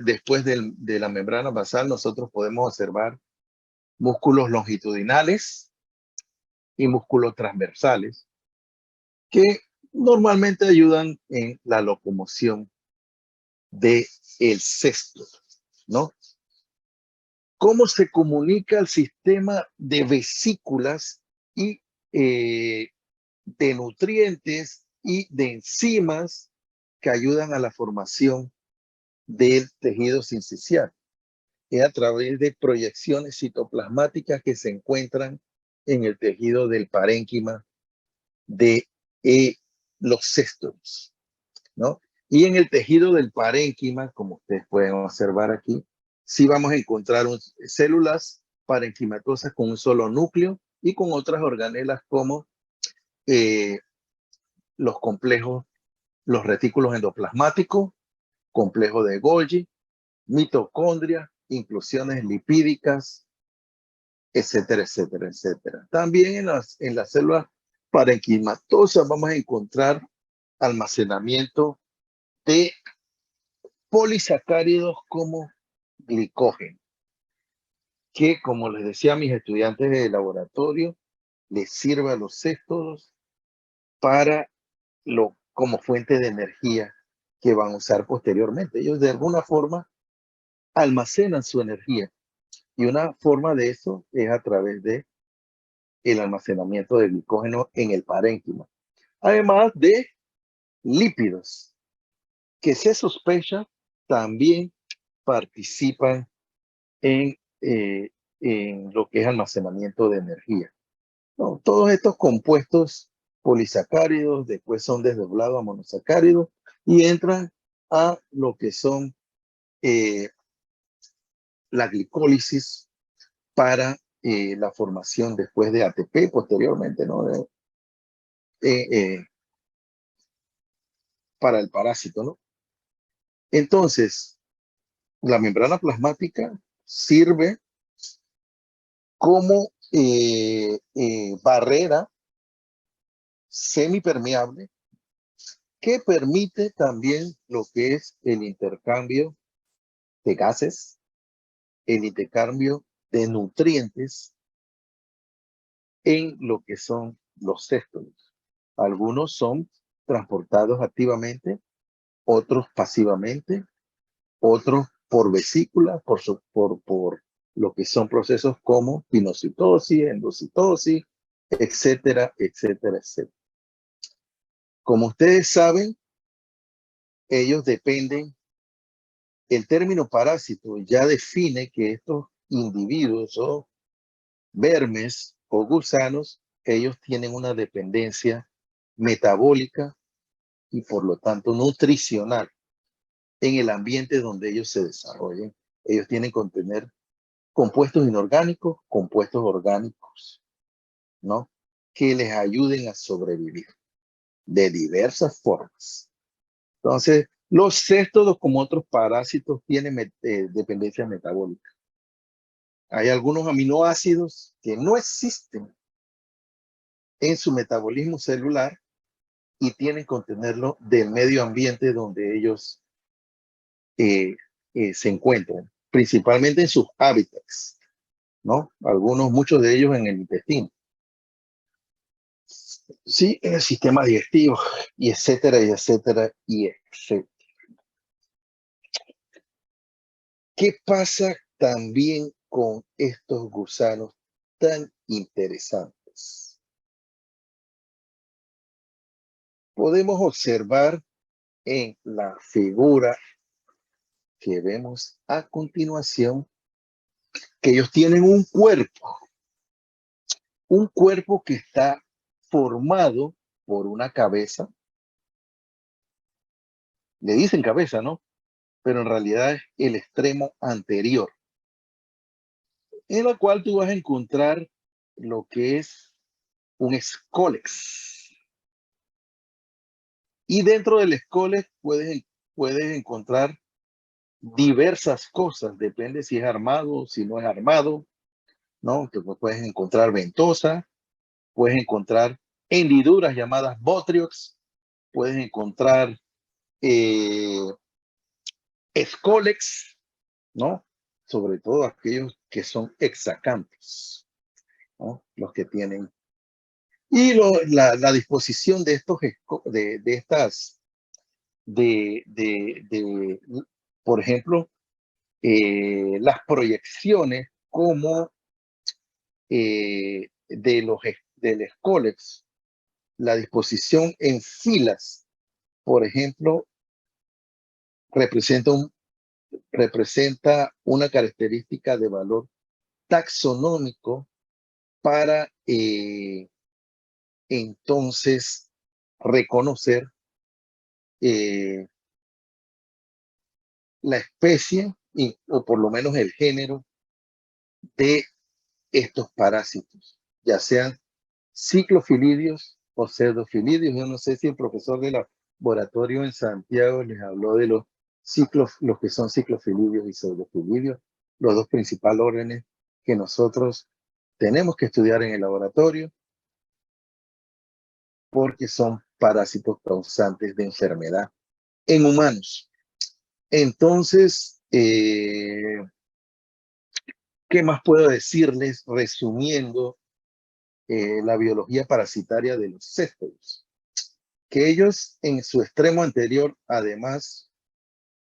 después de la membrana basal, nosotros podemos observar músculos longitudinales y músculos transversales que normalmente ayudan en la locomoción del cesto, ¿no? ¿Cómo se comunica el sistema de vesículas y de nutrientes y de enzimas que ayudan a la formación del tejido sincicial? Es a través de proyecciones citoplasmáticas que se encuentran en el tejido del parénquima de los cestos, ¿no? Y en el tejido del parénquima, como ustedes pueden observar aquí, sí vamos a encontrar células parenquimatosas con un solo núcleo y con otras organelas como los complejos, los retículos endoplasmáticos, complejo de Golgi, mitocondria, inclusiones lipídicas, etcétera, etcétera, etcétera. También en las células parenquimatosas vamos a encontrar almacenamiento de polisacáridos como glicógeno, que, como les decía a mis estudiantes de laboratorio, les sirve a los cestos para como fuente de energía que van a usar posteriormente. Ellos de alguna forma almacenan su energía y una forma de eso es a través de el almacenamiento de glicógeno en el parénquima, además de lípidos que se sospecha también participan en, en lo que es almacenamiento de energía, ¿no? Todos estos compuestos polisacáridos después son desdoblados a monosacáridos y entran a lo que son la glicólisis para la formación después de ATP posteriormente, ¿no? Para el parásito, ¿no? Entonces, la membrana plasmática sirve como barrera semipermeable que permite también lo que es el intercambio de gases, el intercambio de nutrientes en lo que son los cestos. Algunos son transportados activamente, otros pasivamente, otros por vesícula, por lo que son procesos como pinocitosis, endocitosis, etcétera, etcétera, etcétera. Como ustedes saben, ellos dependen, el término parásito ya define que estos individuos o vermes o gusanos, ellos tienen una dependencia metabólica y por lo tanto nutricional en el ambiente donde ellos se desarrollen. Ellos tienen que contener compuestos inorgánicos, compuestos orgánicos, ¿no? Que les ayuden a sobrevivir de diversas formas. Entonces, los céstodos, como otros parásitos, tienen dependencia metabólica. Hay algunos aminoácidos que no existen en su metabolismo celular y tienen que contenerlo del medio ambiente donde ellos se encuentran, principalmente en sus hábitats, ¿no? Muchos de ellos en el intestino. Sí, en el sistema digestivo, y etcétera, y etcétera, y etcétera. ¿Qué pasa también con estos gusanos tan interesantes? Podemos observar en la figura que vemos a continuación que ellos tienen un cuerpo que está formado por una cabeza. Le dicen cabeza, ¿no? Pero en realidad es el extremo anterior, en la cual tú vas a encontrar lo que es un escólex. Y dentro del escólex puedes encontrar diversas cosas, depende si es armado, si no es armado, ¿no? Que puedes encontrar ventosa, puedes encontrar hendiduras llamadas botriox, puedes encontrar escólex, ¿no? Sobre todo aquellos que son hexacantos, ¿no? Los que tienen. Y la disposición de estos, de estas, de, por ejemplo, las proyecciones como del escólex, la disposición en filas, por ejemplo, representa, representa una característica de valor taxonómico para entonces reconocer eh, la especie o por lo menos el género de estos parásitos, ya sean ciclofilidios o pseudofilidios. Yo no sé si el profesor del laboratorio en Santiago les habló de los los que son ciclofilidios y pseudofilidios, los dos principales órdenes que nosotros tenemos que estudiar en el laboratorio porque son parásitos causantes de enfermedad en humanos. Entonces, ¿qué más puedo decirles resumiendo la biología parasitaria de los céspedes? Que ellos en su extremo anterior, además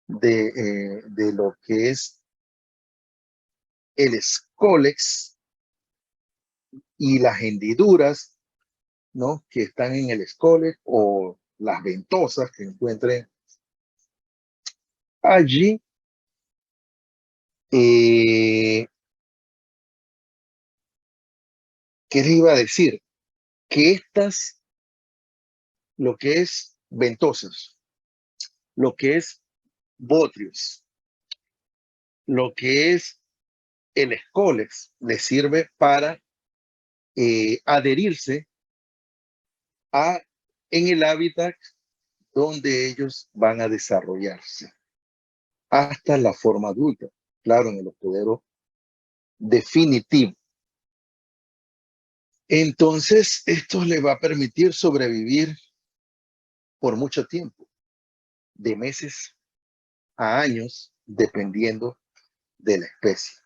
de lo que es el escólex y las hendiduras, ¿no? Que están en el escólex o las ventosas que encuentren allí, ¿qué les iba a decir? Que estas, lo que es ventosas, lo que es botrios, lo que es el escólex, les sirve para adherirse en el hábitat donde ellos van a desarrollarse hasta la forma adulta, claro, en el hospedero definitivo. Entonces, esto le va a permitir sobrevivir por mucho tiempo, de meses a años, dependiendo de la especie.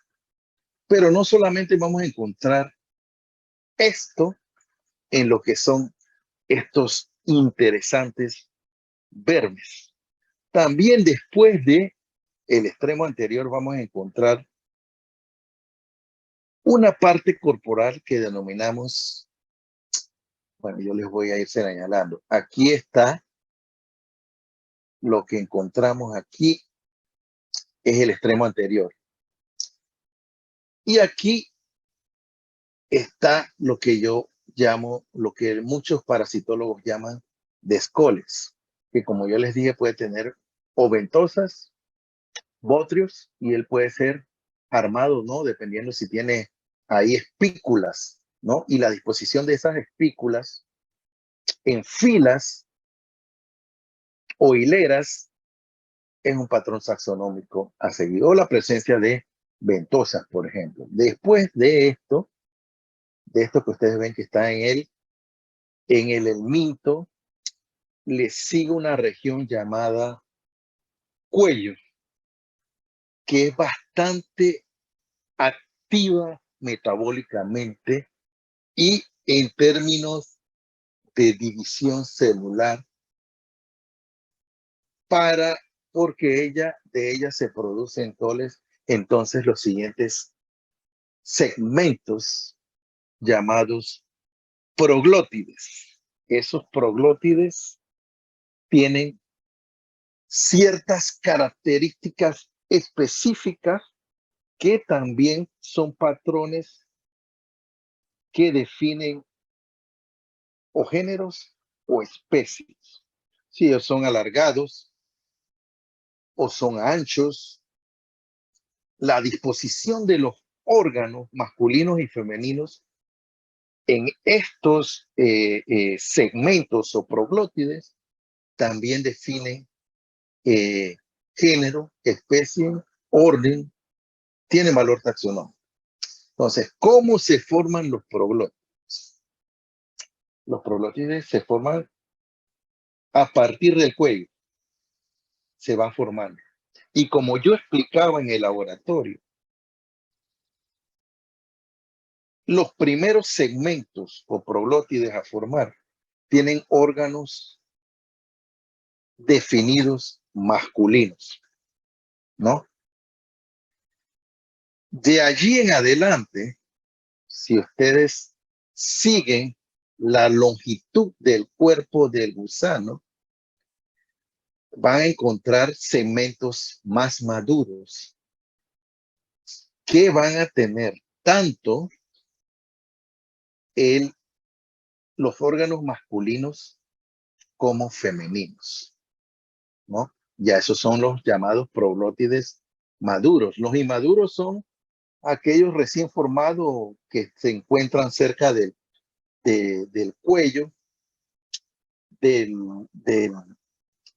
Pero no solamente vamos a encontrar esto en lo que son estos interesantes vermes. También después de el extremo anterior vamos a encontrar una parte corporal que denominamos, bueno, yo les voy a ir señalando. Aquí está lo que encontramos aquí, es el extremo anterior. Y aquí está lo que yo llamo, lo que muchos parasitólogos llaman descoles, que como yo les dije puede tener o ventosas, botrios, y él puede ser armado, ¿no? Dependiendo si tiene ahí espículas, ¿no? Y la disposición de esas espículas en filas o hileras es un patrón taxonómico a seguir, o la presencia de ventosas, por ejemplo. Después de esto que ustedes ven que está en el helminto, le sigue una región llamada cuello, que es bastante activa metabólicamente y en términos de división celular, porque de ella se producen entonces los siguientes segmentos llamados proglótides. Esos proglótides tienen ciertas características específicas que también son patrones que definen o géneros o especies. Si ellos son alargados o son anchos, la disposición de los órganos masculinos y femeninos en estos segmentos o proglótides también definen género, especie, orden, tiene valor taxonómico. Entonces, ¿cómo se forman los proglótides? Los proglótides se forman a partir del cuello, se van formando. Y como yo explicaba en el laboratorio, los primeros segmentos o proglótides a formar tienen órganos definidos masculinos, ¿no? De allí en adelante, si ustedes siguen la longitud del cuerpo del gusano, van a encontrar segmentos más maduros que van a tener tanto los órganos masculinos como femeninos, ¿no? Ya esos son los llamados proglótides maduros. Los inmaduros son aquellos recién formados que se encuentran cerca del cuello, del, del,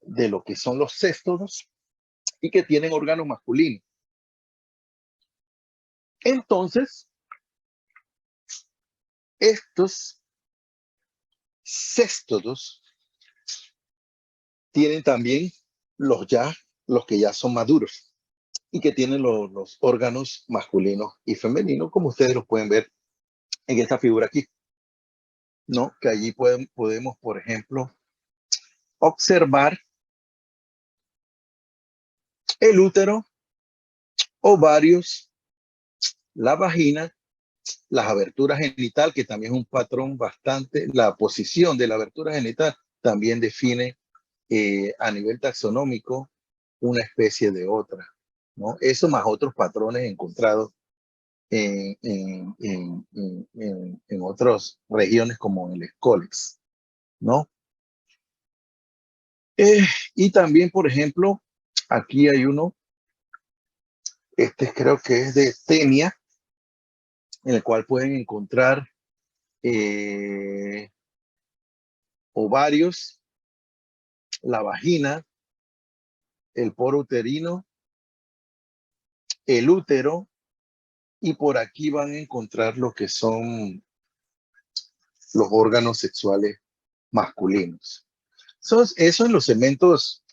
de lo que son los céstodos y que tienen órganos masculinos. Entonces, estos céstodos tienen también los que ya son maduros y que tienen los órganos masculinos y femeninos, como ustedes los pueden ver en esta figura aquí, ¿no? Que allí podemos, por ejemplo, observar el útero, ovarios, la vagina, las aberturas genital, que también es un patrón bastante, la posición de la abertura genital también define a nivel taxonómico una especie de otra, ¿no? Eso más otros patrones encontrados en otras regiones como el Scolex, ¿no? Y también, por ejemplo, aquí hay uno, este creo que es de Tenia, en el cual pueden encontrar ovarios, la vagina, el poro uterino, el útero, y por aquí van a encontrar lo que son los órganos sexuales masculinos. Eso en los segmentos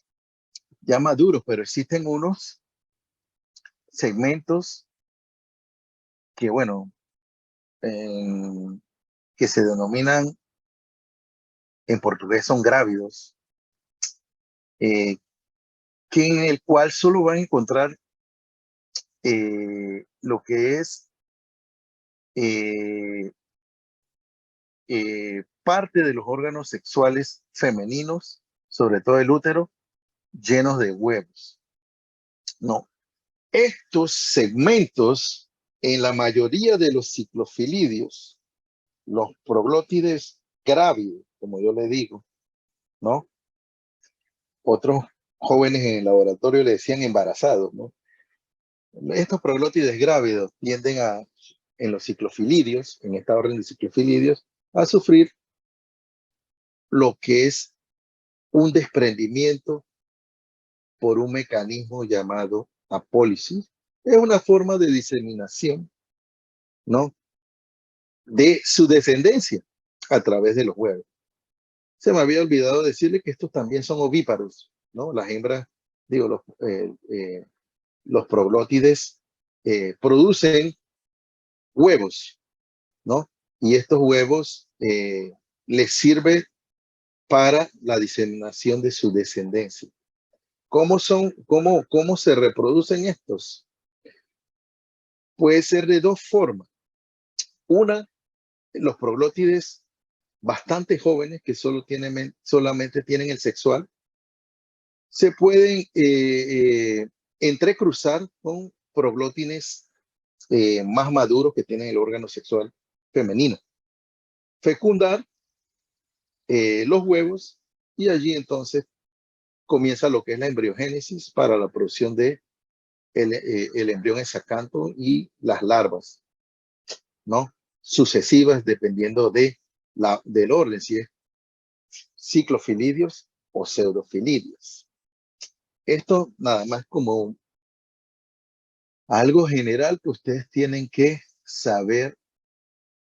ya maduros, pero existen unos segmentos que, bueno, que se denominan en portugués son grávidos, que en el cual solo van a encontrar lo que es parte de los órganos sexuales femeninos, sobre todo el útero, llenos de huevos. No, estos segmentos en la mayoría de los ciclofilidios, los proglótides grávidos, como yo le digo, ¿no? Otros jóvenes en el laboratorio le decían embarazados, ¿no? Estos proglótides grávidos tienden en los ciclofilidios, en esta orden de ciclofilidios, a sufrir lo que es un desprendimiento por un mecanismo llamado apólisis. Es una forma de diseminación, ¿no? De su descendencia a través de los huevos. Se me había olvidado decirle que estos también son ovíparos, ¿no? Las hembras, digo, los proglótides producen huevos, ¿no? Y estos huevos les sirve para la diseminación de su descendencia. ¿Cómo se reproducen estos? Puede ser de dos formas. Una, los proglótides bastante jóvenes que solamente tienen el sexual, se pueden entrecruzar con proglótines más maduros que tienen el órgano sexual femenino. Fecundar los huevos y allí entonces comienza lo que es la embriogénesis para la producción de el embrión exacanto y las larvas, ¿no? Sucesivas dependiendo del orden, si es ciclofilidios o pseudofilidios. Esto nada más como algo general que ustedes tienen que saber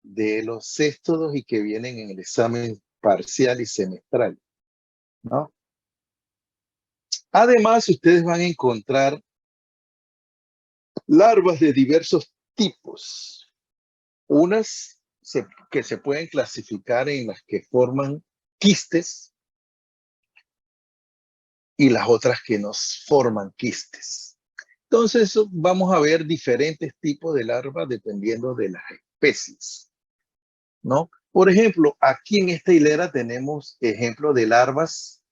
de los céstodos y que vienen en el examen parcial y semestral, ¿no? Además, ustedes van a encontrar Larvas de diversos tipos. Unas que se pueden clasificar en las que forman quistes y las otras que nos forman quistes. Entonces vamos a ver diferentes tipos de larvas dependiendo de las especies, ¿no? Por ejemplo, aquí en esta hilera tenemos ejemplos de larvas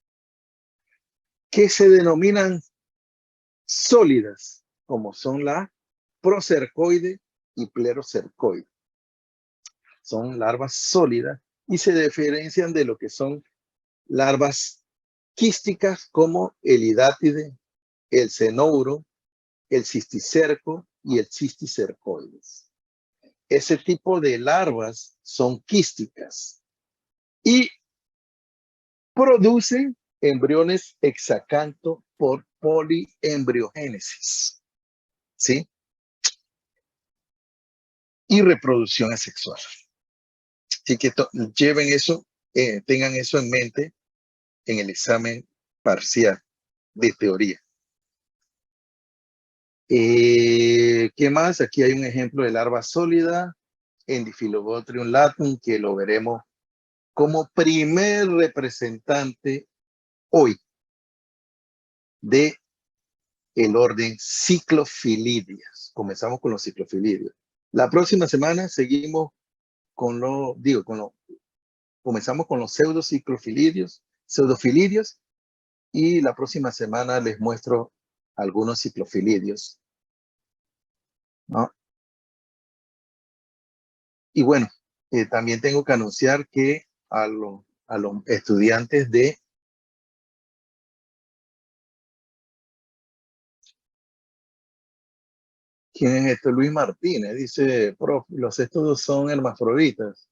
que se denominan sólidas, como son la procercoide y plerocercoide. Son larvas sólidas y se diferencian de lo que son larvas quísticas como el hidátide, el cenouro, el cisticerco y el cisticercoides. Ese tipo de larvas son quísticas y producen embriones hexacanto por poliembriogénesis, ¿sí? Y reproducción asexual. Así que lleven eso, tengan eso en mente en el examen parcial de teoría. ¿Qué más? Aquí hay un ejemplo de larva sólida, Endiphylobotrium latum, que lo veremos como primer representante hoy de el orden Ciclofilidias. Comenzamos con los ciclofilidios. La próxima semana seguimos con comenzamos con los pseudofilidios, y la próxima semana les muestro algunos ciclofilidios, ¿no? Y bueno, también tengo que anunciar que a los estudiantes de ¿quién es esto? Luis Martínez dice, prof, los estos son hermafroditas.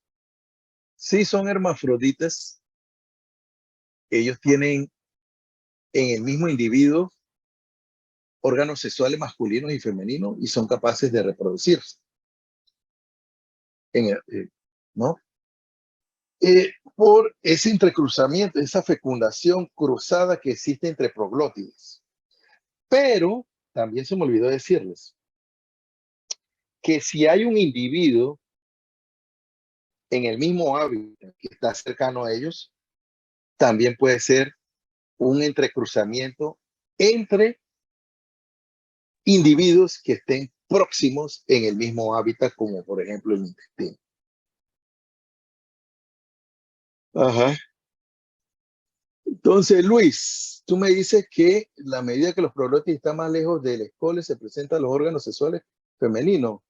Sí, son hermafroditas. Ellos tienen en el mismo individuo órganos sexuales masculinos y femeninos y son capaces de reproducirse. ¿No? Por ese entrecruzamiento, esa fecundación cruzada que existe entre proglótides. Pero también se me olvidó decirles que si hay un individuo en el mismo hábitat que está cercano a ellos, también puede ser un entrecruzamiento entre individuos que estén próximos en el mismo hábitat, como por ejemplo el intestino. Ajá. Entonces, Luis, tú me dices que la medida que los proglótides están más lejos del escole se presentan los órganos sexuales femeninos.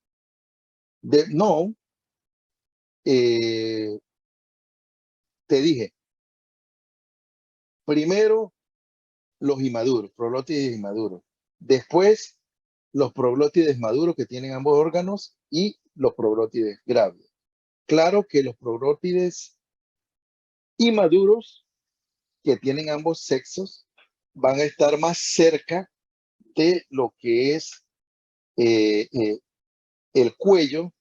No, te dije, primero los inmaduros, proglótides inmaduros. Después, los proglótides maduros que tienen ambos órganos y los proglótides grávidos. Claro que los proglótides inmaduros que tienen ambos sexos van a estar más cerca de lo que es el cuello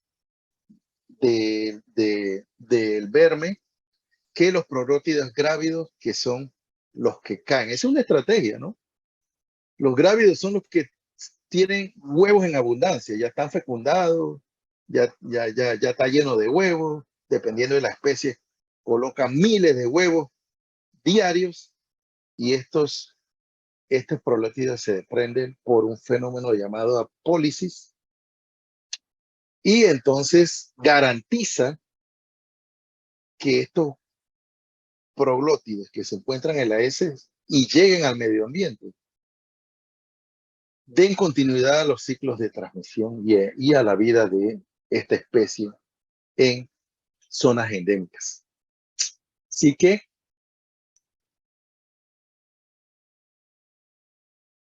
del verme que los proglótides grávidos, que son los que caen. Esa es una estrategia, ¿no? Los grávidos son los que tienen huevos en abundancia, ya están fecundados, ya está lleno de huevos, dependiendo de la especie, colocan miles de huevos diarios y estos proglótidos se desprenden por un fenómeno llamado apólisis y entonces garantiza que estos proglótides que se encuentran en la heces y lleguen al medio ambiente den continuidad a los ciclos de transmisión y a la vida de esta especie en zonas endémicas. Así que,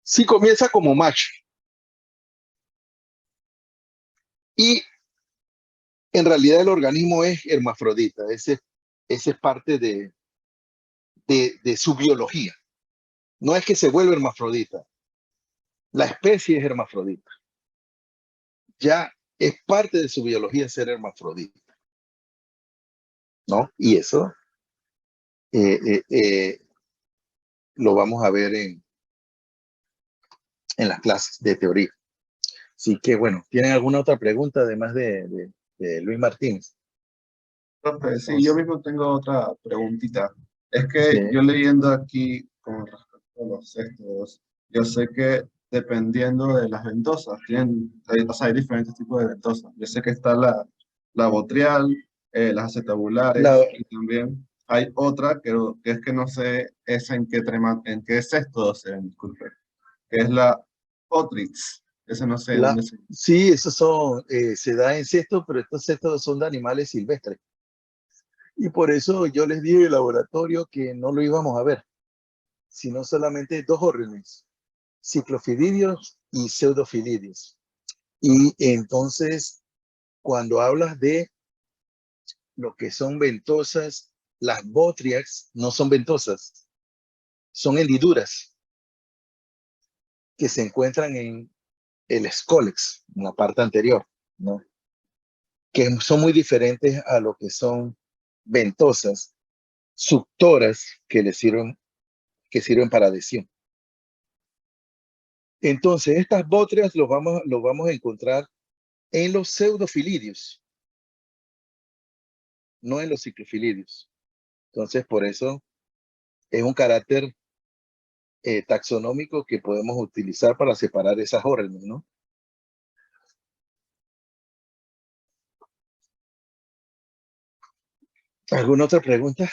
si comienza como macho y en realidad el organismo es hermafrodita, ese es parte de su biología. No es que se vuelva hermafrodita, la especie es hermafrodita. Ya es parte de su biología ser hermafrodita, ¿no? Y eso lo vamos a ver en las clases de teoría. Así que bueno, ¿tienen alguna otra pregunta además de Luis Martínez? Profe, sí, yo Entonces, mismo tengo otra preguntita. Es sí, que yo leyendo aquí con respecto a los sextos, yo sé que dependiendo de las ventosas, o sea, hay diferentes tipos de ventosas. Yo sé que está la botrial, las la, acetabulares, y también hay otra que es que no sé esa en qué sexto se disculpe, que es la Otrix. Ese no sé la, dónde se... sí, esos son, se da en cestos, pero estos cestos son de animales silvestres. Y por eso yo les dije en el laboratorio que no lo íbamos a ver, sino solamente dos órdenes, ciclofilidios y pseudofilidios. Y entonces, cuando hablas de lo que son ventosas, las botrias no son ventosas, son hendiduras que se encuentran en el escólex, en la parte anterior, ¿no? Que son muy diferentes a lo que son ventosas, suctoras que sirven para adhesión. Entonces, estas botrias los vamos a encontrar en los pseudofilidios, no en los ciclofilidios. Entonces, por eso es un carácter taxonómico que podemos utilizar para separar esas órdenes, ¿no? ¿Alguna otra pregunta?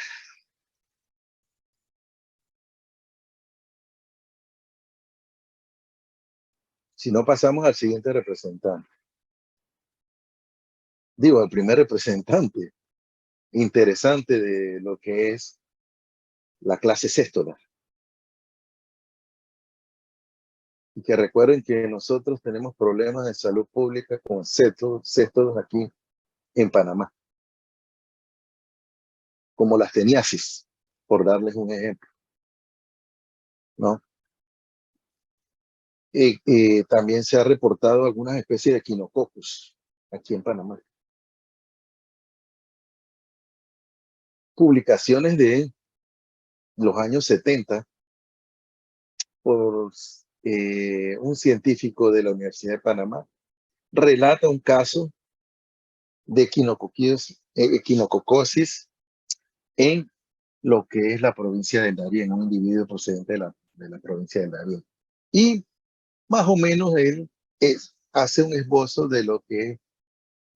Si no, pasamos al siguiente representante. Digo, al primer representante interesante de lo que es la clase céstola. Y que recuerden que nosotros tenemos problemas de salud pública con céstodos aquí en Panamá, como las teniasis, por darles un ejemplo, ¿no? También se ha reportado algunas especies de quinococos aquí en Panamá. Publicaciones de los años 70 por un científico de la Universidad de Panamá, relata un caso de quinococosis en lo que es la provincia del Darién, un individuo procedente de la provincia del Darién. Y más o menos él hace un esbozo de lo que es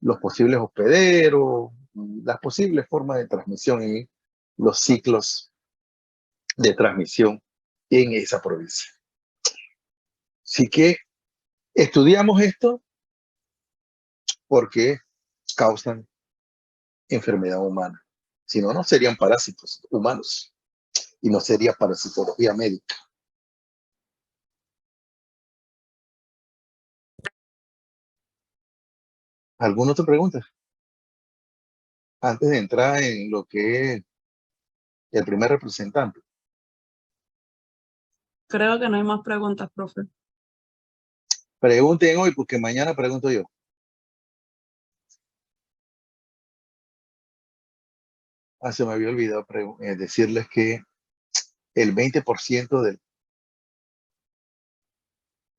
los posibles hospederos, las posibles formas de transmisión y los ciclos de transmisión en esa provincia. Así que estudiamos esto porque causan enfermedad humana. Si no, no serían parásitos humanos y no sería parasitología médica. ¿Alguna otra pregunta? Antes de entrar en lo que es el primer representante. Creo que no hay más preguntas, profe. Pregunten hoy porque mañana pregunto yo. Se me había olvidado decirles que el 20% del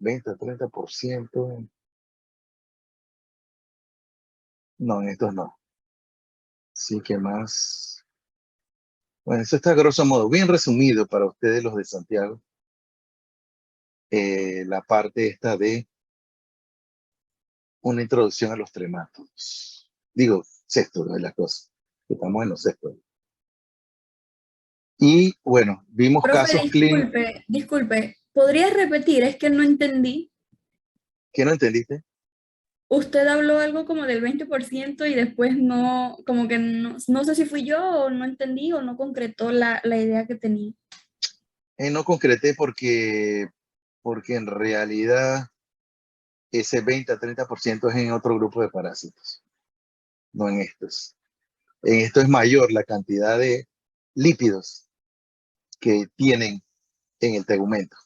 20-30%, no, en estos no. Sí que más. Bueno, eso está a grosso modo, bien resumido para ustedes los de Santiago. La parte esta de una introducción a los tremátodos. Digo, sexto de las cosas. Estamos en los sextos. Y bueno, vimos Profe, casos clínicos. disculpe, ¿podría repetir? Es que no entendí. ¿Qué no entendiste? Usted habló algo como del 20% y después no, como que no sé si fui yo o no entendí o no concretó la idea que tenía. No concreté porque en realidad ese 20 a 30% es en otro grupo de parásitos, no en estos. En esto es mayor la cantidad de lípidos que tienen en el tegumento.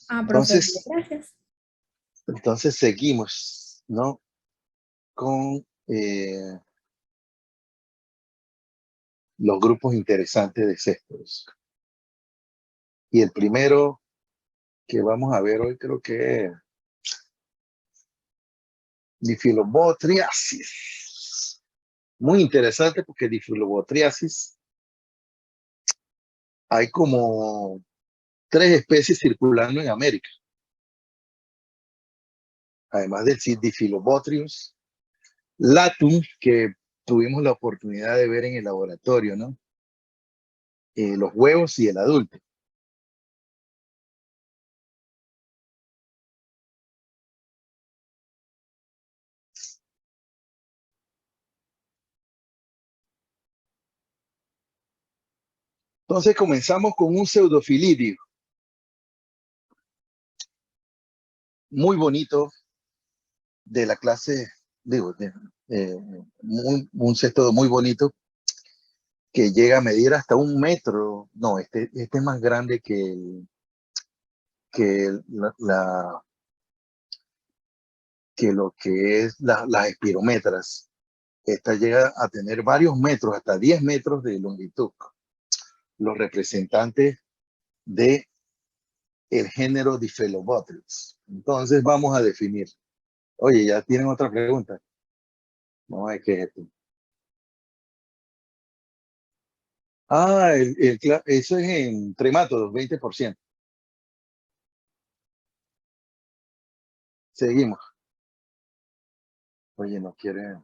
Ah, profe, Entonces, gracias. entonces seguimos, ¿no? Con los grupos interesantes de cestos. Y el primero que vamos a ver hoy creo que es Difilobotriasis. Muy interesante porque Difilobotriasis hay como 3 especies circulando en América. Además del Difilobotrius latum, que tuvimos la oportunidad de ver en el laboratorio, ¿no? Los huevos y el adulto. Entonces comenzamos con un pseudofilidio. Muy bonito, de la clase, digo, un cesto muy bonito, que llega a medir hasta 1 metro. No, este es más grande que lo que es las espirometras. Esta llega a tener varios metros, hasta 10 metros de longitud. Los representantes de el género Difelobotrys. Entonces vamos a definir. Oye, ¿ya tienen otra pregunta? No, es que es esto. Eso es en tremátodos, 20%. Seguimos. Oye, no quiere.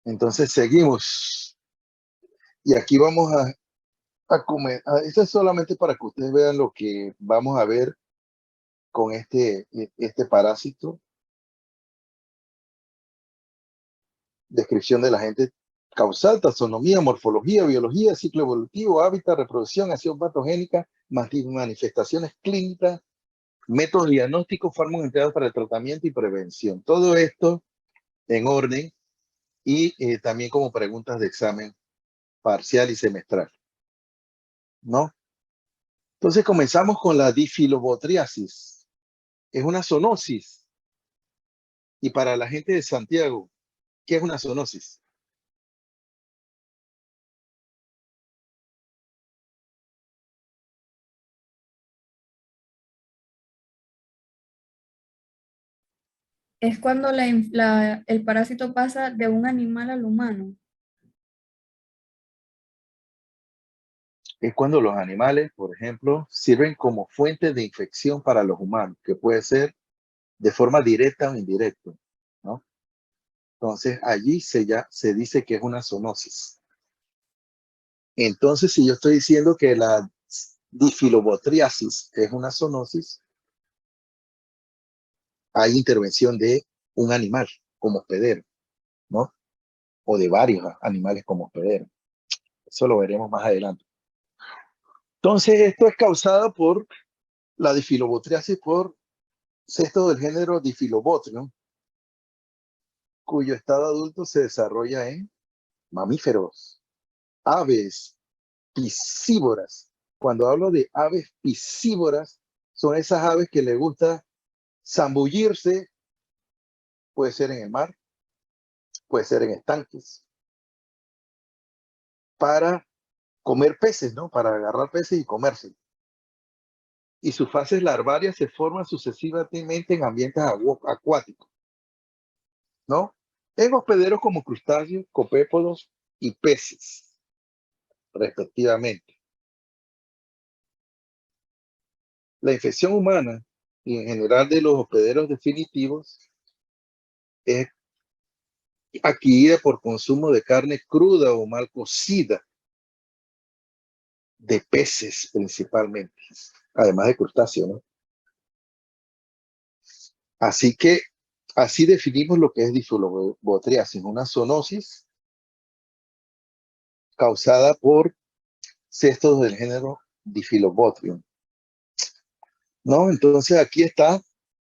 Entonces seguimos. Y aquí vamos a comer. Esto es solamente para que ustedes vean lo que vamos a ver con este parásito. Descripción del agente causal, taxonomía, morfología, biología, ciclo evolutivo, hábitat, reproducción, acción patogénica, manifestaciones clínicas, métodos diagnósticos, fármacos empleados para el tratamiento y prevención. Todo esto en orden y también como preguntas de examen parcial y semestral, ¿no? Entonces comenzamos con la difilobotriasis. Es una zoonosis. Y para la gente de Santiago, ¿qué es una zoonosis? Es cuando el parásito pasa de un animal al humano. Es cuando los animales, por ejemplo, sirven como fuente de infección para los humanos, que puede ser de forma directa o indirecta, ¿no? Entonces, allí se dice que es una zoonosis. Entonces, si yo estoy diciendo que la difilobotriasis es una zoonosis, hay intervención de un animal como hospedero, ¿no? O de varios animales como hospedero. Eso lo veremos más adelante. Entonces, esto es causado por la difilobotriasis por cesto del género Difilobotrium, cuyo estado adulto se desarrolla en mamíferos, aves, piscívoras. Cuando hablo de aves piscívoras, son esas aves que les gusta zambullirse, puede ser en el mar, puede ser en estanques, para comer peces, ¿no? Para agarrar peces y comerse. Y sus fases larvarias se forman sucesivamente en ambientes acuáticos, ¿no? En hospederos como crustáceos, copépodos y peces, respectivamente. La infección humana y en general de los hospederos definitivos es adquirida por consumo de carne cruda o mal cocida, de peces principalmente, además de crustáceos, ¿no? Así que así definimos lo que es difilobotriasis, una zoonosis causada por cestos del género Difilobotrium, ¿no? Entonces aquí está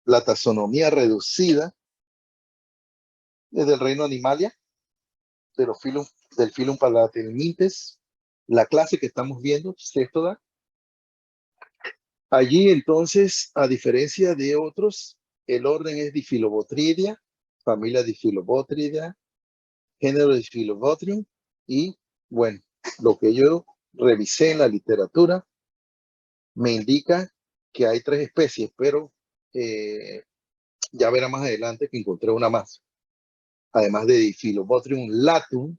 la taxonomía reducida desde el reino Animalia, del filum Palatinmintes, la clase que estamos viendo, Cestoda. Allí entonces, a diferencia de otros, el orden es Difilobotridia, familia Difilobotridia, género de Filobotrium, y bueno, lo que yo revisé en la literatura me indica que hay 3 especies, pero ya verá más adelante que encontré una más, además de Diphyllobotrium latum,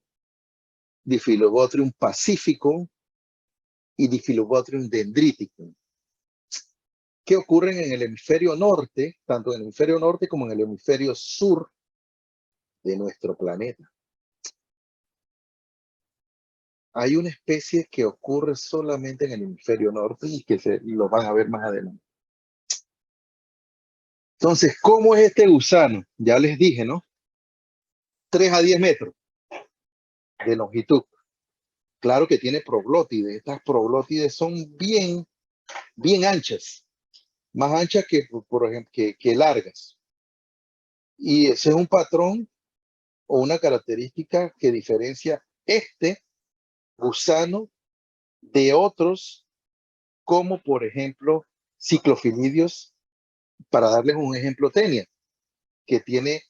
Diphyllobotrium pacificum y Diphyllobotrium dendriticum, que ocurren en el hemisferio norte, tanto en el hemisferio norte como en el hemisferio sur de nuestro planeta. Hay una especie que ocurre solamente en el hemisferio norte y que lo van a ver más adelante. Entonces, ¿cómo es este gusano? Ya les dije, ¿no? 3 a 10 metros de longitud. Claro que tiene proglótides. Estas proglótides son bien anchas. Más anchas que, por ejemplo, que largas. Y ese es un patrón o una característica que diferencia este gusano de otros, como por ejemplo ciclofilidios, para darles un ejemplo, tenia, que tiene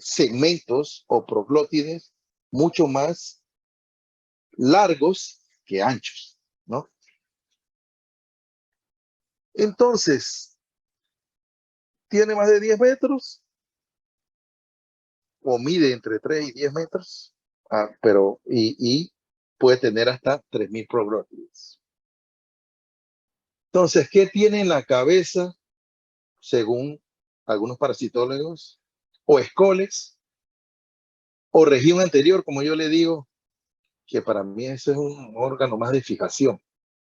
segmentos o proglótides mucho más largos que anchos, ¿no? Entonces, tiene más de 10 metros o mide entre 3 y 10 metros, pero y puede tener hasta 3000 proglótides. Entonces, ¿qué tiene en la cabeza, según algunos parasitólogos, o escoles, o región anterior, como yo le digo, que para mí ese es un órgano más de fijación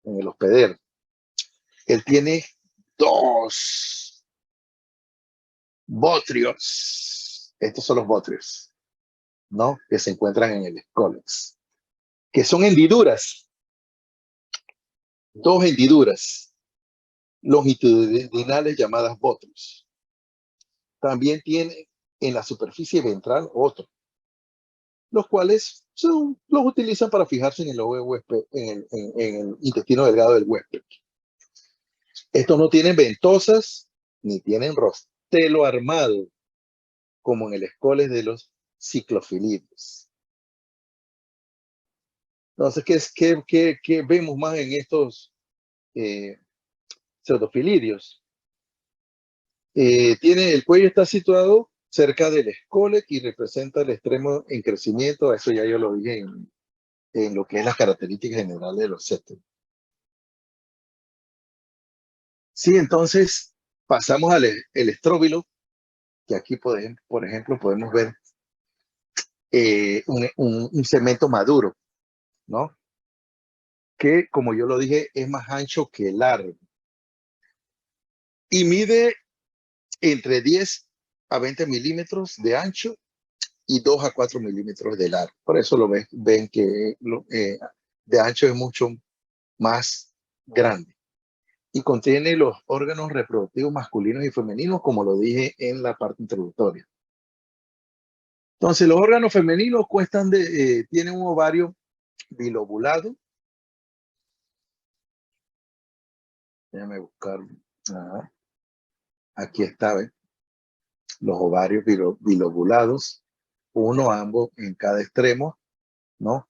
en el hospedero? Él tiene 2 botrios. Estos son los botrios, ¿no? Que se encuentran en el escolex, que son hendiduras, 2 hendiduras longitudinales llamadas botrios. También tiene en la superficie ventral otro, los cuales los utilizan para fijarse en el huésped, en el intestino delgado del huésped. Estos no tienen ventosas ni tienen rostelo armado, como en el escoles de los ciclofilidios. Entonces, ¿qué vemos más en estos pseudofilidios? El cuello está situado cerca del escole y representa el extremo en crecimiento. Eso ya yo lo dije en lo que es las características generales de los cestos. Sí, entonces pasamos al el estróbilo, que aquí por ejemplo podemos ver un segmento maduro, ¿no? Que, como yo lo dije, es más ancho que largo y mide entre 10 a 20 milímetros de ancho y 2 a 4 milímetros de largo. Por eso ven que de ancho es mucho más grande y contiene los órganos reproductivos masculinos y femeninos, como lo dije en la parte introductoria. Entonces, los órganos femeninos tienen un ovario bilobulado. Déjame buscar. Aquí está, ¿ven? Los ovarios bilobulados, ambos en cada extremo, ¿no?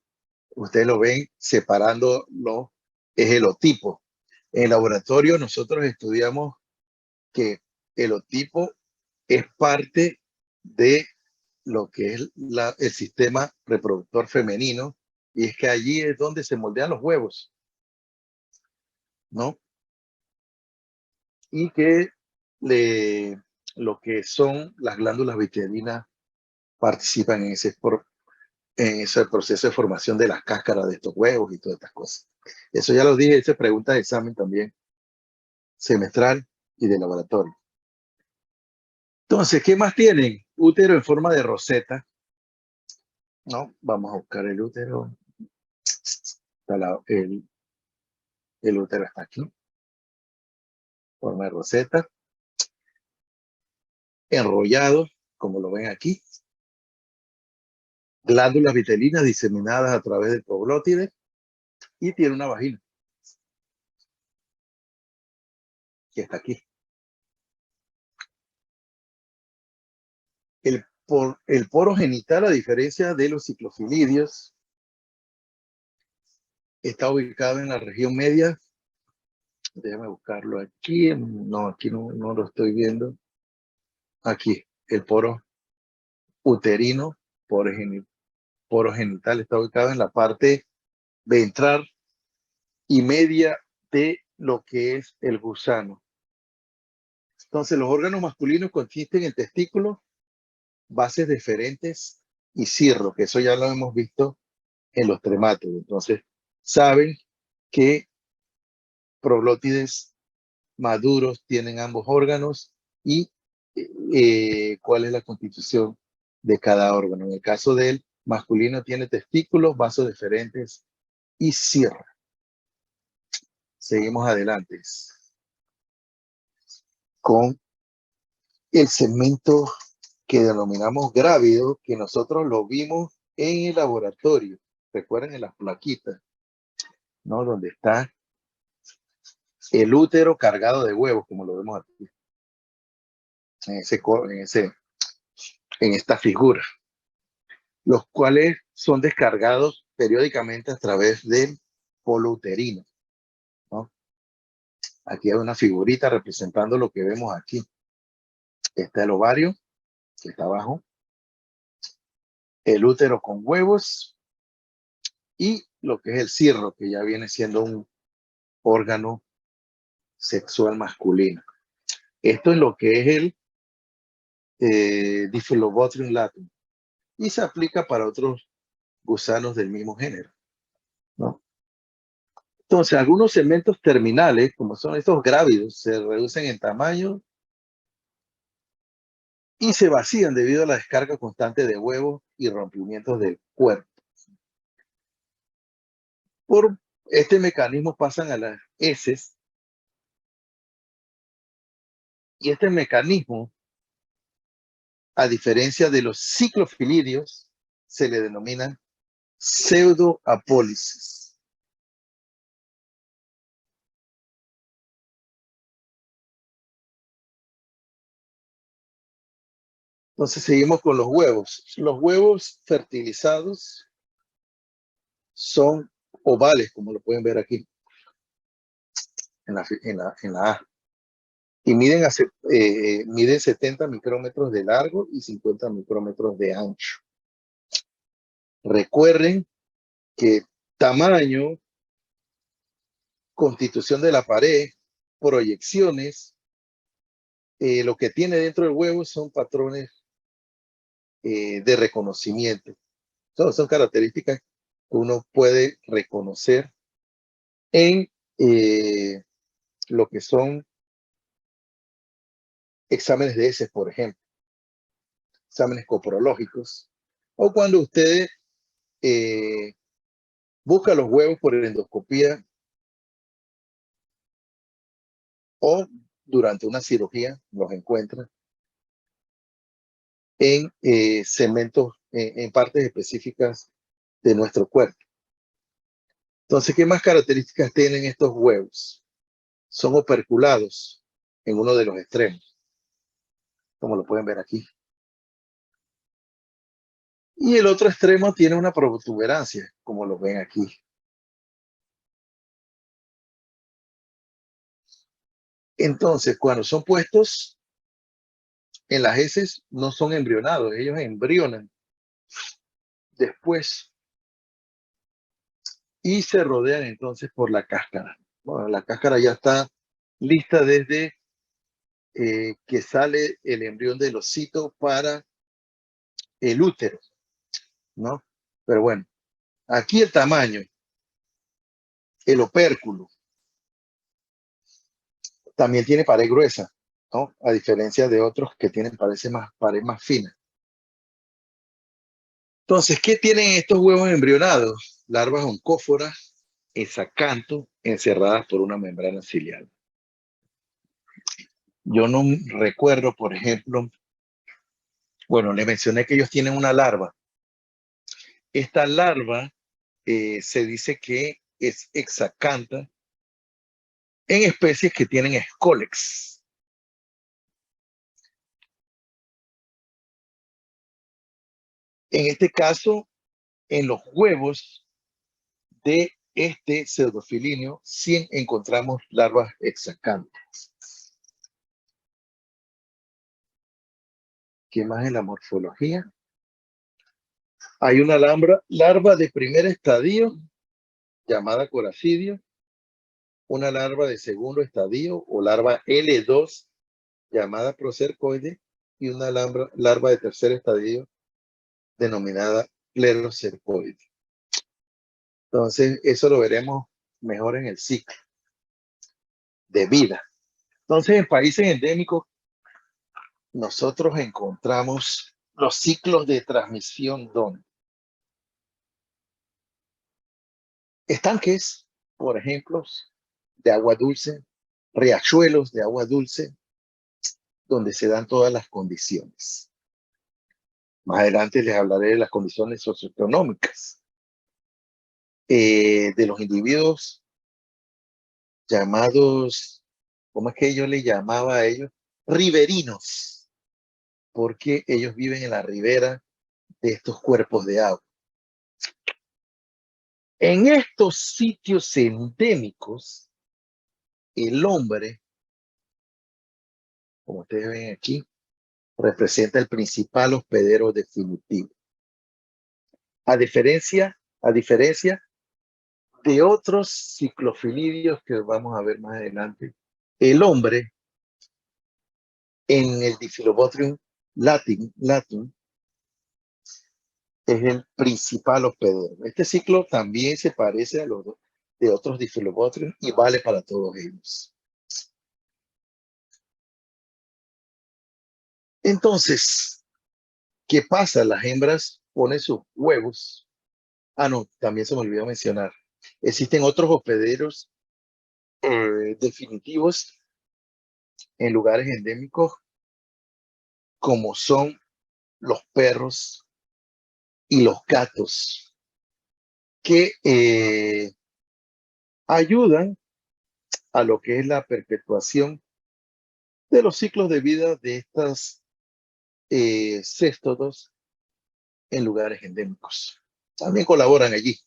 Ustedes lo ven separando los helotipos. En el laboratorio nosotros estudiamos que el holotipo es parte de lo que es el sistema reproductor femenino, y es que allí es donde se moldean los huevos, ¿no? Y que lo que son las glándulas vitellinas participan en ese proceso de formación de las cáscaras de estos huevos y todas estas cosas. Eso ya lo dije, esa pregunta de examen también, semestral y de laboratorio. Entonces, ¿qué más tienen? Útero en forma de roseta, ¿no? Vamos a buscar el útero. El útero está aquí, forma de roseta, enrollado, como lo ven aquí, glándulas vitelinas diseminadas a través del proglótide, y tiene una vagina, que está aquí. por el poro genital, a diferencia de los ciclofilidios, está ubicado en la región media. Déjame buscarlo aquí. No, aquí no lo estoy viendo. Aquí, el poro uterino, poro genital, está ubicado en la parte ventral y media de lo que es el gusano. Entonces, los órganos masculinos consisten en testículos, bases deferentes y cirro, que eso ya lo hemos visto en los tremátodos. Entonces, saben que proglótides maduros tienen ambos órganos y cuál es la constitución de cada órgano. En el caso del masculino tiene testículos, vasos deferentes y cirro. Seguimos adelante con el segmento que denominamos grávido, que nosotros lo vimos en el laboratorio. Recuerden, en las plaquitas, ¿no? Donde está el útero cargado de huevos, como lo vemos aquí, en esta figura, los cuales son descargados periódicamente a través del polo uterino, ¿no? Aquí hay una figurita representando lo que vemos aquí. Está el ovario, que está abajo, el útero con huevos y lo que es el cirro, que ya viene siendo un órgano sexual masculino. Esto es lo que es el Diphyllobothrium latum y se aplica para otros gusanos del mismo género, ¿no? Entonces, algunos segmentos terminales, como son estos grávidos, se reducen en tamaño y se vacían debido a la descarga constante de huevos y rompimientos del cuerpo. Por este mecanismo pasan a las heces y este mecanismo, a diferencia de los ciclofilidios, se le denomina pseudoapólisis. Entonces seguimos con los huevos. Los huevos fertilizados son ovales, como lo pueden ver aquí en la A. Y miden 70 micrómetros de largo y 50 micrómetros de ancho. Recuerden que tamaño, constitución de la pared, proyecciones, lo que tiene dentro del huevo son patrones de reconocimiento. Son características que uno puede reconocer en lo que son exámenes de heces, por ejemplo, exámenes coprológicos, o cuando usted busca los huevos por endoscopía o durante una cirugía, los encuentra en segmentos, en partes específicas de nuestro cuerpo. Entonces, ¿qué más características tienen estos huevos? Son operculados en uno de los extremos, como lo pueden ver aquí. Y el otro extremo tiene una protuberancia, como lo ven aquí. Entonces, cuando son puestos en las heces, no son embrionados, ellos embrionan después y se rodean entonces por la cáscara. Bueno, la cáscara ya está lista desde que sale el embrión del osito para el útero, ¿no? Pero bueno, aquí el tamaño, el opérculo, también tiene pared gruesa, ¿no? A diferencia de otros que tienen pared más fina. Entonces, ¿qué tienen estos huevos embrionados? Larvas oncóforas, hexacanto, encerradas por una membrana ciliar. Yo no recuerdo, por ejemplo, bueno, le mencioné que ellos tienen una larva. Esta larva se dice que es hexacanta en especies que tienen escólex. En este caso, en los huevos de este pseudofilinio, sí encontramos larvas exacantes. ¿Qué más en la morfología? Hay una larva de primer estadio llamada coracidio, una larva de segundo estadio o larva L2 llamada procercoide y una larva de tercer estadio denominada plerocercoide. Entonces, eso lo veremos mejor en el ciclo de vida. Entonces, en países endémicos, nosotros encontramos los ciclos de transmisión donde estanques, por ejemplo, de agua dulce, riachuelos de agua dulce, donde se dan todas las condiciones. Más adelante les hablaré de las condiciones socioeconómicas de los individuos llamados, ¿cómo es que yo le llamaba a ellos? Riberinos, porque ellos viven en la ribera de estos cuerpos de agua. En estos sitios endémicos, el hombre, como ustedes ven aquí, representa el principal hospedero definitivo. A diferencia de otros ciclofilidios que vamos a ver más adelante, el hombre en el Diphyllobothrium latum es el principal hospedero. Este ciclo también se parece a los de otros Diphyllobothrium y vale para todos ellos. Entonces, ¿qué pasa? Las hembras ponen sus huevos. Ah, no, también se me olvidó mencionar. Existen otros hospederos definitivos en lugares endémicos, como son los perros y los gatos, que ayudan a lo que es la perpetuación de los ciclos de vida de estas céstodos en lugares endémicos. También colaboran allí,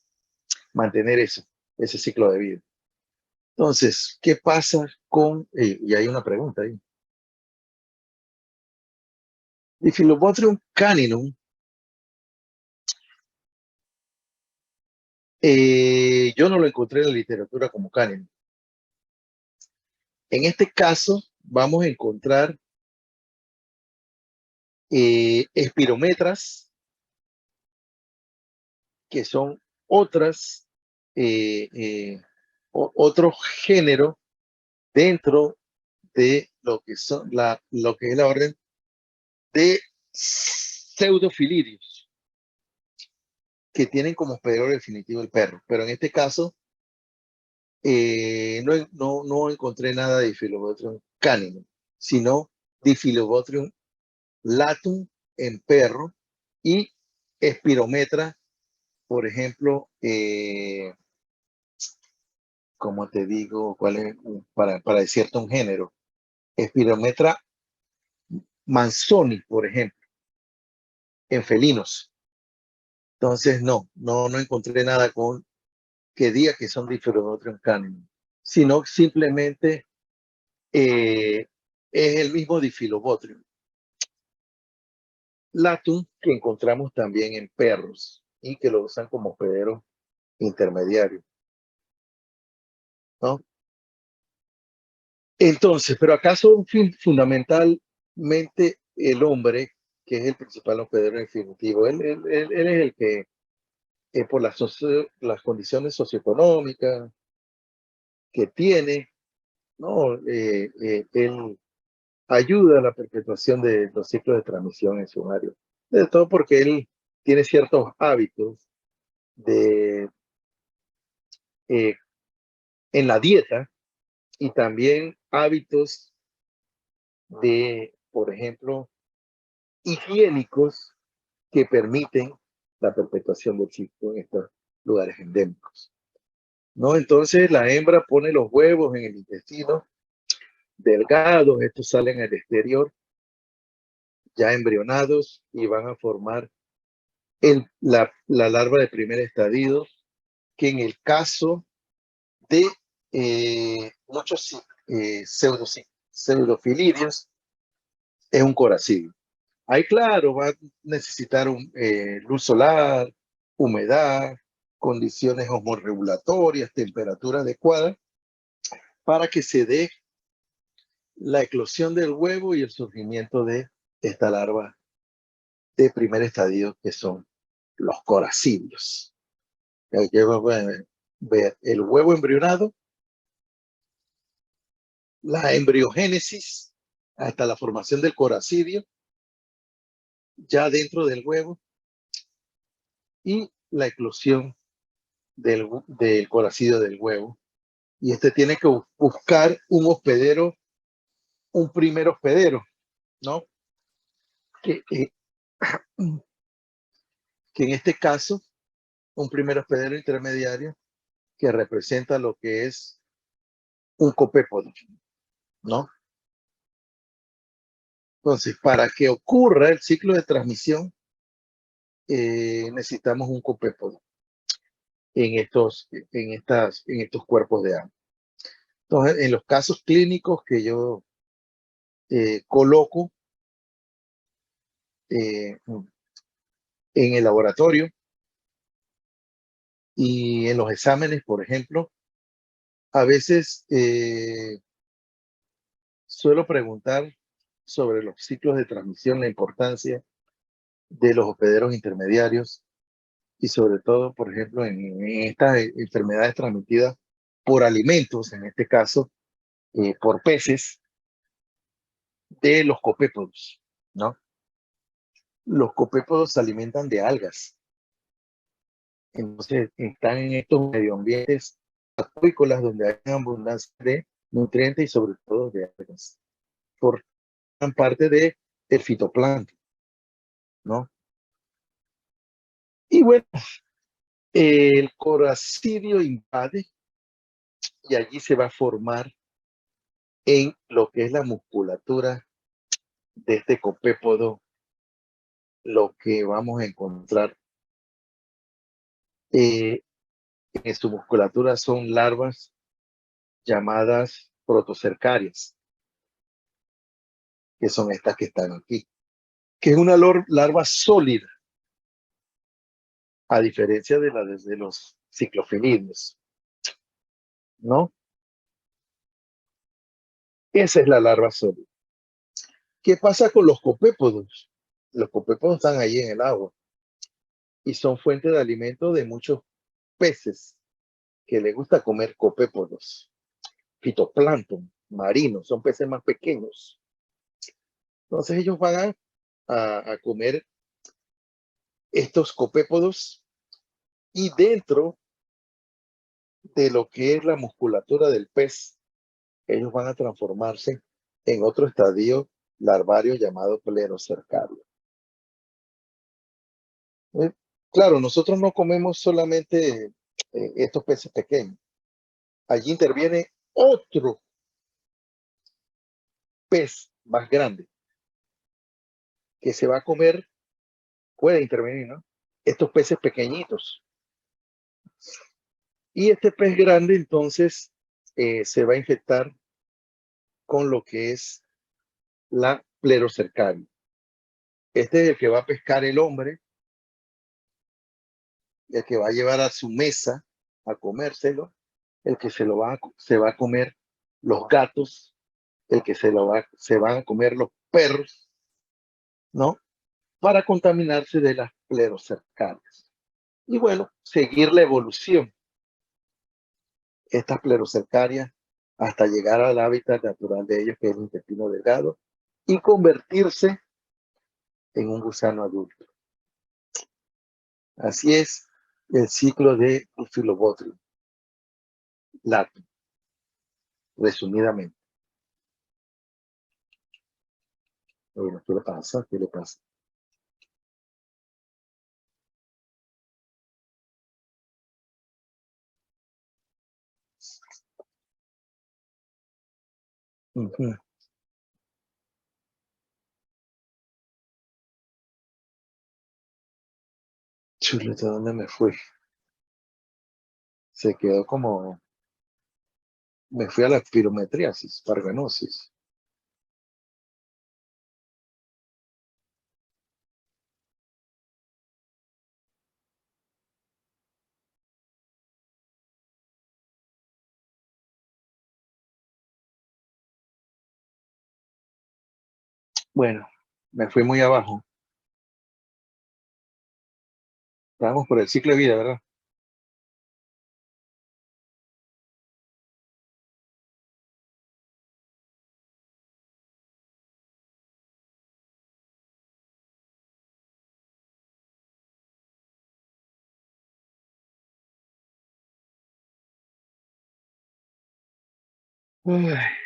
mantener ese ciclo de vida. Entonces, ¿qué pasa con, y hay una pregunta ahí? Diphyllobothrium caninum, yo no lo encontré en la literatura como caninum. En este caso, vamos a encontrar espirometras, que son otras, otro género dentro de lo que son lo que es la orden de pseudofilirios, que tienen como hospedero definitivo el perro. Pero en este caso, no encontré nada de Diphyllobothrium caninum, sino Diphyllobothrium latum en perro y espirometra, por ejemplo, como te digo, ¿cuál es? Para decirte un género, espirometra manzoni, por ejemplo, en felinos. Entonces, no encontré nada que diga que son Diphyllobothrium caninum, sino simplemente es el mismo Diphyllobothrium latum que encontramos también en perros y que lo usan como hospedero intermediario, ¿no? Entonces, pero acaso fundamentalmente el hombre, que es el principal hospedero definitivo, él es el que por las condiciones socioeconómicas que tiene, ¿no? Él ayuda a la perpetuación de los ciclos de transmisión en su área. De todo porque él tiene ciertos hábitos de, en la dieta y también hábitos de, por ejemplo, higiénicos que permiten la perpetuación del ciclo en estos lugares endémicos, ¿no? Entonces la hembra pone los huevos en el intestino delgados, estos salen al exterior ya embrionados y van a formar la larva de primer estadio, que en el caso de muchos pseudofilidios es un coracidio. Ahí, claro, va a necesitar luz solar, humedad, condiciones osmorregulatorias, temperatura adecuada, para que se dé la eclosión del huevo y el surgimiento de esta larva de primer estadio, que son los coracidios. Aquí vamos a ver el huevo embrionado, la embriogénesis, hasta la formación del coracidio, ya dentro del huevo, y la eclosión del coracidio del huevo. Y este tiene que buscar un hospedero, un primer hospedero, ¿no? Que en este caso, un primer hospedero intermediario que representa lo que es un copépodo, ¿no? Entonces, para que ocurra el ciclo de transmisión, necesitamos un copépodo en estos cuerpos de agua. Entonces, en los casos clínicos que yo coloco en el laboratorio y en los exámenes, por ejemplo, a veces suelo preguntar sobre los ciclos de transmisión, la importancia de los hospederos intermediarios y sobre todo, por ejemplo, en estas enfermedades transmitidas por alimentos, en este caso, por peces, de los copépodos, ¿no? Los copépodos se alimentan de algas. Entonces, están en estos medioambientes acuícolas donde hay abundancia de nutrientes y sobre todo de algas. Forman parte del fitoplancton, ¿no? Y bueno, el coracidio invade y allí se va a formar en lo que es la musculatura de este copépodo, lo que vamos a encontrar en su musculatura son larvas llamadas protocercarias, que son estas que están aquí, que es una larva sólida, a diferencia de la de los ciclofilidios, ¿no? Esa es la larva sólida. ¿Qué pasa con los copépodos? Los copépodos están ahí en el agua y son fuente de alimento de muchos peces que les gusta comer copépodos, fitoplancton, marinos, son peces más pequeños. Entonces ellos van a comer estos copépodos y dentro de lo que es la musculatura del pez, ellos van a transformarse en otro estadio larvario llamado clerocercario. Claro, nosotros no comemos solamente estos peces pequeños. Allí interviene otro pez más grande que se va a comer, puede intervenir, ¿no? Estos peces pequeñitos. Y este pez grande entonces se va a infectar con lo que es la clerocercaria. Este es el que va a pescar el hombre, el que va a llevar a su mesa a comérselo, el que se va a comer los gatos, el que se van a comer los perros, ¿no? Para contaminarse de las clerocercarias. Y bueno, seguir la evolución, estas clerocercarias, hasta llegar al hábitat natural de ellos, que es el intestino delgado, y convertirse en un gusano adulto. Así es el ciclo de Phyllobothrium latum, resumidamente. Bueno, ¿qué le pasa? ¿Qué le pasa? Uh-huh. Chuleta, ¿dónde me fui? Se quedó como, me fui a la pirometriasis, parganosis. Bueno, me fui muy abajo. Estábamos por el ciclo de vida, ¿verdad? Ay,